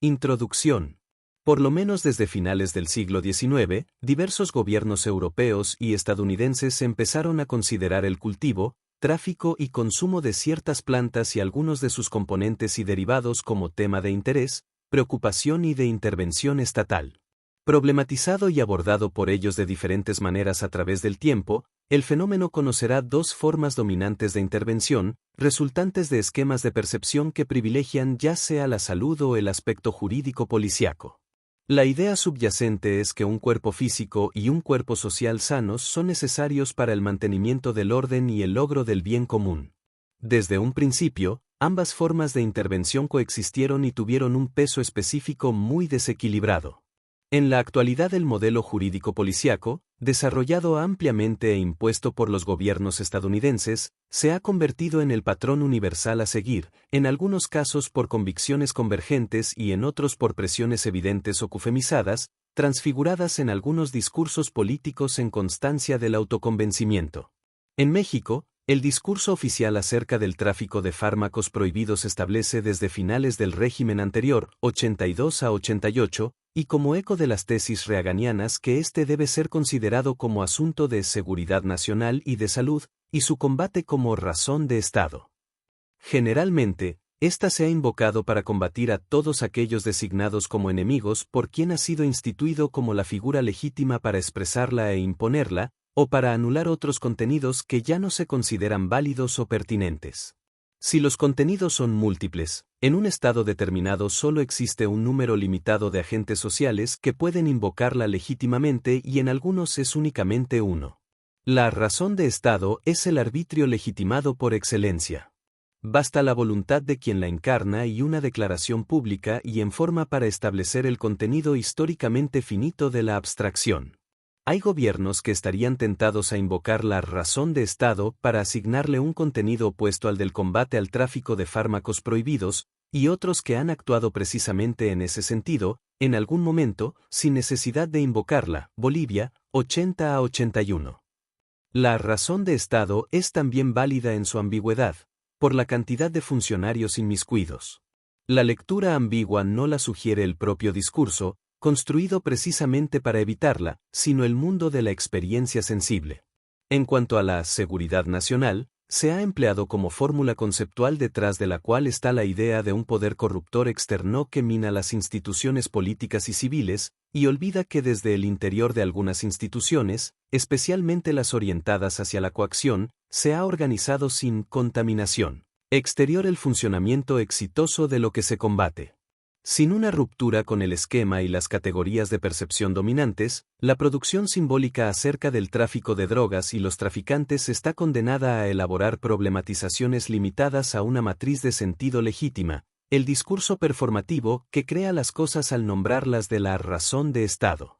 Introducción. Por lo menos desde finales del siglo XIX, diversos gobiernos europeos y estadounidenses empezaron a considerar el cultivo, tráfico y consumo de ciertas plantas y algunos de sus componentes y derivados como tema de interés, preocupación y de intervención estatal. Problematizado y abordado por ellos de diferentes maneras a través del tiempo, el fenómeno conocerá dos formas dominantes de intervención, resultantes de esquemas de percepción que privilegian ya sea la salud o el aspecto jurídico-policiaco. La idea subyacente es que un cuerpo físico y un cuerpo social sanos son necesarios para el mantenimiento del orden y el logro del bien común. Desde un principio, ambas formas de intervención coexistieron y tuvieron un peso específico muy desequilibrado. En la actualidad el modelo jurídico-policiaco, desarrollado ampliamente e impuesto por los gobiernos estadounidenses, se ha convertido en el patrón universal a seguir, en algunos casos por convicciones convergentes y en otros por presiones evidentes o eufemizadas, transfiguradas en algunos discursos políticos en constancia del autoconvencimiento. En México, el discurso oficial acerca del tráfico de fármacos prohibidos establece desde finales del régimen anterior, 82 a 88, y como eco de las tesis reaganianas que este debe ser considerado como asunto de seguridad nacional y de salud, y su combate como razón de Estado. Generalmente, esta se ha invocado para combatir a todos aquellos designados como enemigos por quien ha sido instituido como la figura legítima para expresarla e imponerla, o para anular otros contenidos que ya no se consideran válidos o pertinentes. Si los contenidos son múltiples, en un estado determinado solo existe un número limitado de agentes sociales que pueden invocarla legítimamente y en algunos es únicamente uno. La razón de Estado es el arbitrio legitimado por excelencia. Basta la voluntad de quien la encarna y una declaración pública y en forma para establecer el contenido históricamente finito de la abstracción. Hay gobiernos que estarían tentados a invocar la razón de Estado para asignarle un contenido opuesto al del combate al tráfico de fármacos prohibidos, y otros que han actuado precisamente en ese sentido, en algún momento, sin necesidad de invocarla. Bolivia, 80 a 81. La razón de Estado es también válida en su ambigüedad, por la cantidad de funcionarios inmiscuidos. La lectura ambigua no la sugiere el propio discurso, construido precisamente para evitarla, sino el mundo de la experiencia sensible. En cuanto a la seguridad nacional, se ha empleado como fórmula conceptual detrás de la cual está la idea de un poder corruptor externo que mina las instituciones políticas y civiles, y olvida que desde el interior de algunas instituciones, especialmente las orientadas hacia la coacción, se ha organizado sin contaminación exterior el funcionamiento exitoso de lo que se combate. Sin una ruptura con el esquema y las categorías de percepción dominantes, la producción simbólica acerca del tráfico de drogas y los traficantes está condenada a elaborar problematizaciones limitadas a una matriz de sentido legítima, el discurso performativo que crea las cosas al nombrarlas de la razón de Estado.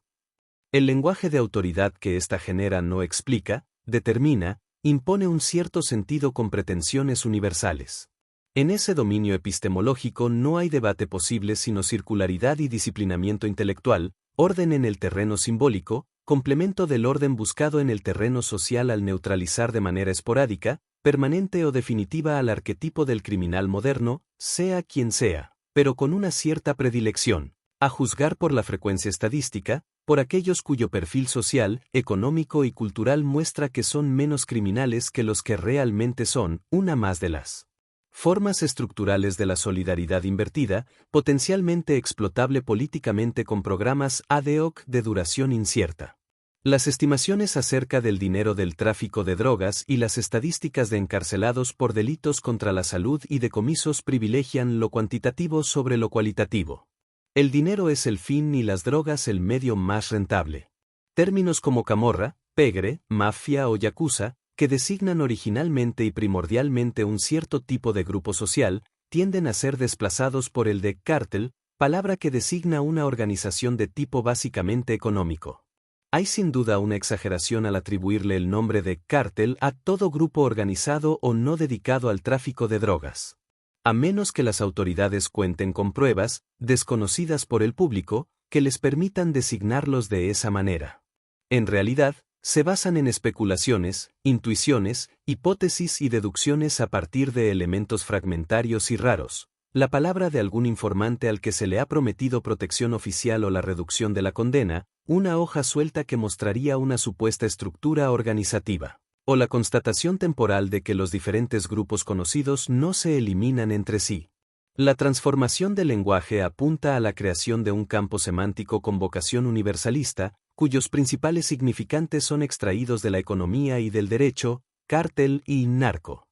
El lenguaje de autoridad que ésta genera no explica, determina, impone un cierto sentido con pretensiones universales. En ese dominio epistemológico no hay debate posible sino circularidad y disciplinamiento intelectual, orden en el terreno simbólico, complemento del orden buscado en el terreno social al neutralizar de manera esporádica, permanente o definitiva al arquetipo del criminal moderno, sea quien sea, pero con una cierta predilección, a juzgar por la frecuencia estadística, por aquellos cuyo perfil social, económico y cultural muestra que son menos criminales que los que realmente son, una más de las formas estructurales de la solidaridad invertida, potencialmente explotable políticamente con programas ad hoc de duración incierta. Las estimaciones acerca del dinero del tráfico de drogas y las estadísticas de encarcelados por delitos contra la salud y decomisos privilegian lo cuantitativo sobre lo cualitativo. El dinero es el fin y las drogas el medio más rentable. Términos como camorra, pegre, mafia o yakuza, que designan originalmente y primordialmente un cierto tipo de grupo social, tienden a ser desplazados por el de cártel, palabra que designa una organización de tipo básicamente económico. Hay sin duda una exageración al atribuirle el nombre de cártel a todo grupo organizado o no dedicado al tráfico de drogas. A menos que las autoridades cuenten con pruebas, desconocidas por el público, que les permitan designarlos de esa manera. En realidad, se basan en especulaciones, intuiciones, hipótesis y deducciones a partir de elementos fragmentarios y raros, La palabra de algún informante al que se le ha prometido protección oficial o la reducción de la condena, una hoja suelta que mostraría una supuesta estructura organizativa, o la constatación temporal de que los diferentes grupos conocidos no se eliminan entre sí. La transformación del lenguaje apunta a la creación de un campo semántico con vocación universalista, cuyos principales significantes son extraídos de la economía y del derecho, cártel y narco.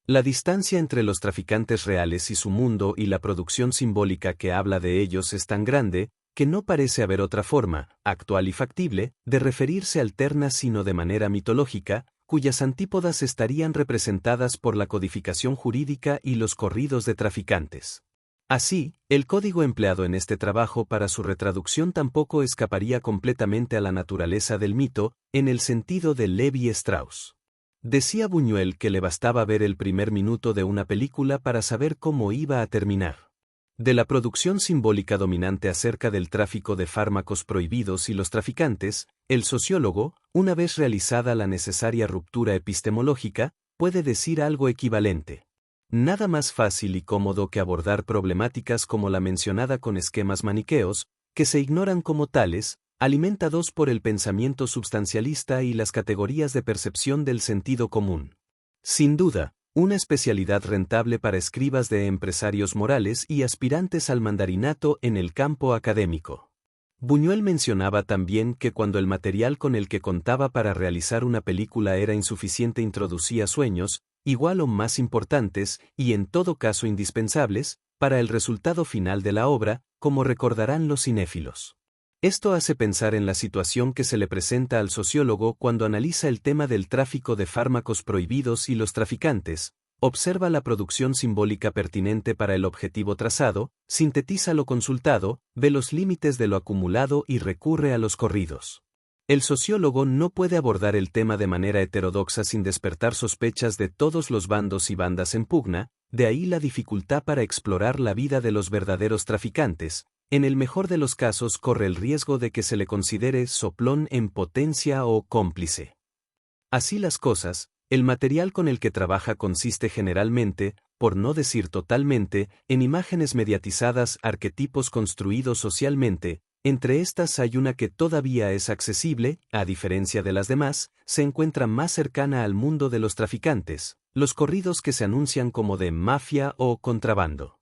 La distancia entre los traficantes reales y su mundo y la producción simbólica que habla de ellos es tan grande, que no parece haber otra forma, actual y factible, de referirse alterna sino de manera mitológica, cuyas antípodas estarían representadas por la codificación jurídica y los corridos de traficantes. Así, el código empleado en este trabajo para su retraducción tampoco escaparía completamente a la naturaleza del mito, en el sentido de Levi Strauss. Decía Buñuel que le bastaba ver el primer minuto de una película para saber cómo iba a terminar. De la producción simbólica dominante acerca del tráfico de fármacos prohibidos y los traficantes, el sociólogo, una vez realizada la necesaria ruptura epistemológica, puede decir algo equivalente. Nada más fácil y cómodo que abordar problemáticas como la mencionada con esquemas maniqueos, que se ignoran como tales, alimentados por el pensamiento substancialista y las categorías de percepción del sentido común. Sin duda, una especialidad rentable para escribas de empresarios morales y aspirantes al mandarinato en el campo académico. Buñuel mencionaba también que cuando el material con el que contaba para realizar una película era insuficiente introducía sueños, igual o más importantes, y en todo caso indispensables, para el resultado final de la obra, como recordarán los cinéfilos. Esto hace pensar en la situación que se le presenta al sociólogo cuando analiza el tema del tráfico de fármacos prohibidos y los traficantes, observa la producción simbólica pertinente para el objetivo trazado, sintetiza lo consultado, ve los límites de lo acumulado y recurre a los corridos. El sociólogo no puede abordar el tema de manera heterodoxa sin despertar sospechas de todos los bandos y bandas en pugna, de ahí la dificultad para explorar la vida de los verdaderos traficantes. En el mejor de los casos corre el riesgo de que se le considere soplón en potencia o cómplice. Así las cosas, el material con el que trabaja consiste generalmente, por no decir totalmente, en imágenes mediatizadas, arquetipos construidos socialmente. Entre estas hay una que todavía es accesible, a diferencia de las demás, se encuentra más cercana al mundo de los traficantes, los corridos que se anuncian como de mafia o contrabando.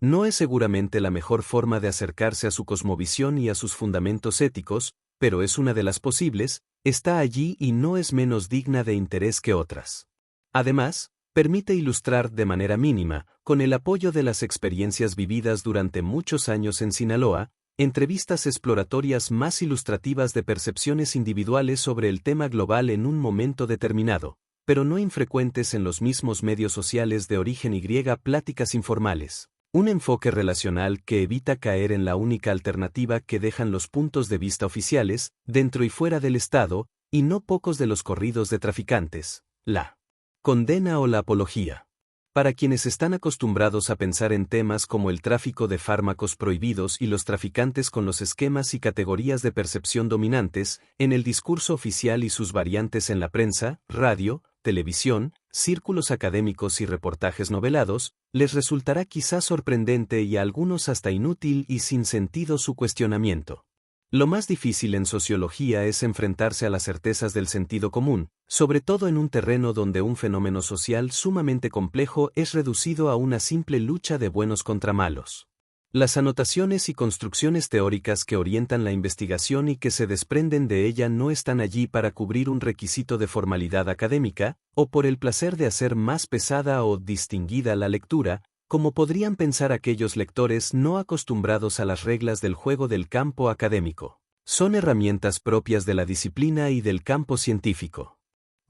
No es seguramente la mejor forma de acercarse a su cosmovisión y a sus fundamentos éticos, pero es una de las posibles, está allí y no es menos digna de interés que otras. Además, permite ilustrar de manera mínima, con el apoyo de las experiencias vividas durante muchos años en Sinaloa, entrevistas exploratorias más ilustrativas de percepciones individuales sobre el tema global en un momento determinado, pero no infrecuentes en los mismos medios sociales de origen y pláticas informales. Un enfoque relacional que evita caer en la única alternativa que dejan los puntos de vista oficiales, dentro y fuera del Estado, y no pocos de los corridos de traficantes, la condena o la apología. Para quienes están acostumbrados a pensar en temas como el tráfico de fármacos prohibidos y los traficantes con los esquemas y categorías de percepción dominantes, en el discurso oficial y sus variantes en la prensa, radio, televisión, círculos académicos y reportajes novelados, les resultará quizás sorprendente y a algunos hasta inútil y sin sentido su cuestionamiento. Lo más difícil en sociología es enfrentarse a las certezas del sentido común, sobre todo en un terreno donde un fenómeno social sumamente complejo es reducido a una simple lucha de buenos contra malos. Las anotaciones y construcciones teóricas que orientan la investigación y que se desprenden de ella no están allí para cubrir un requisito de formalidad académica, o por el placer de hacer más pesada o distinguida la lectura, como podrían pensar aquellos lectores no acostumbrados a las reglas del juego del campo académico. Son herramientas propias de la disciplina y del campo científico.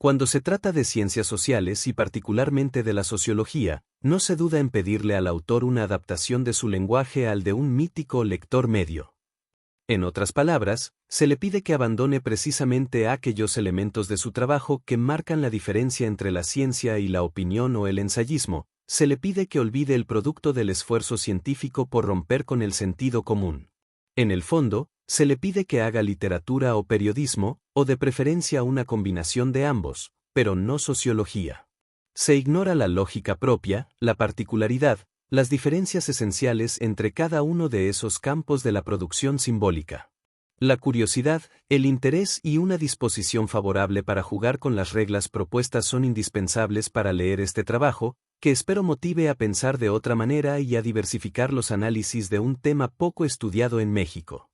Cuando se trata de ciencias sociales y particularmente de la sociología, no se duda en pedirle al autor una adaptación de su lenguaje al de un mítico lector medio. En otras palabras, se le pide que abandone precisamente aquellos elementos de su trabajo que marcan la diferencia entre la ciencia y la opinión o el ensayismo, se le pide que olvide el producto del esfuerzo científico por romper con el sentido común. En el fondo, se le pide que haga literatura o periodismo, o de preferencia una combinación de ambos, pero no sociología. Se ignora la lógica propia, la particularidad, las diferencias esenciales entre cada uno de esos campos de la producción simbólica. La curiosidad, el interés y una disposición favorable para jugar con las reglas propuestas son indispensables para leer este trabajo, que espero motive a pensar de otra manera y a diversificar los análisis de un tema poco estudiado en México.